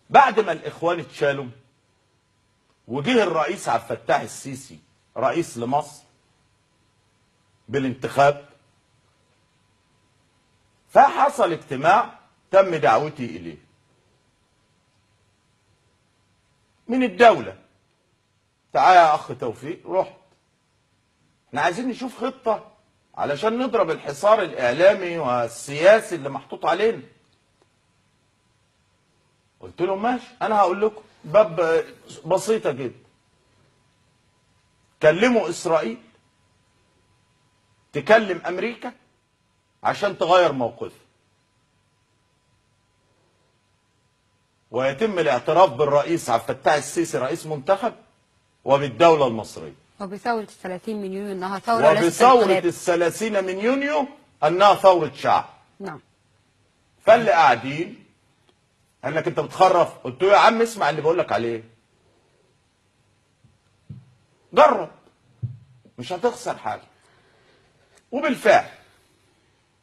بعد ما الاخوان اتشالوا وجه الرئيس عبد الفتاح السيسي رئيس لمصر بالانتخاب، فحصل اجتماع تم دعوتي اليه من الدولة. تعالى يا اخ توفيق، رحت. احنا عايزين نشوف خطة علشان نضرب الحصار الاعلامي والسياسي اللي محطوط علينا. قلت لهم ماشي، انا هقول لكم باب بسيطة جدا. كلموا اسرائيل تكلم امريكا عشان تغير موقفها، ويتم الاعتراف بالرئيس عبد الفتاح السيسي رئيس منتخب وبالدولة المصرية، وبثورة 30 من يونيو انها ثورة ليست وبثورة انقلاب. 30 من يونيو انها ثورة شعب. نعم. فاللي قاعدين قال لك انت بتخرف. قلت له يا عم اسمع اللي بقول لك عليه، جرب مش هتخسر حاجة. وبالفعل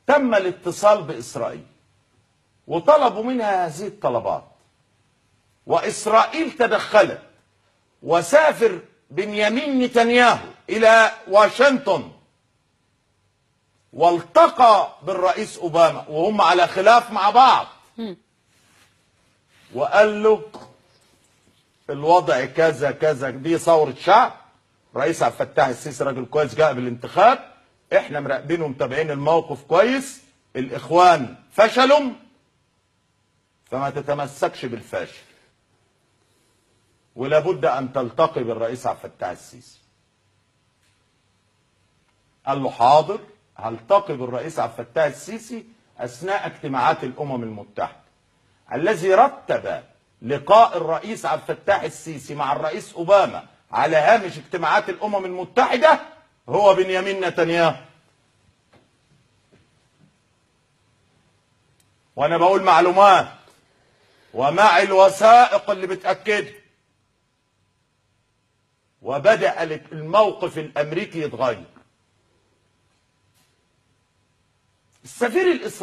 تم الاتصال بإسرائيل وطلبوا منها هذه الطلبات، وإسرائيل تدخلت وسافر بنيامين نتنياهو إلى واشنطن والتقى بالرئيس أوباما وهم على خلاف مع بعض، وقال له الوضع كذا كذا، دي ثورة شعب. رئيس عبد الفتاح السيسي راجل كويس جاء بالانتخاب، احنا مراقبين ومتابعين الموقف كويس، الاخوان فشلوا فما تتمسكش بالفاشل، ولابد ان تلتقي بالرئيس عبد الفتاح السيسي. قال له حاضر، هلتقي بالرئيس عبد الفتاح السيسي اثناء اجتماعات الامم المتحده. الذي رتب لقاء الرئيس عبد الفتاح السيسي مع الرئيس اوباما على هامش اجتماعات الامم المتحده هو بنيامين نتنياهو. وانا بقول معلومات ومع الوثائق اللي بتاكدها. وبدأ الموقف الامريكي يتغير. السفير الاسرائيلي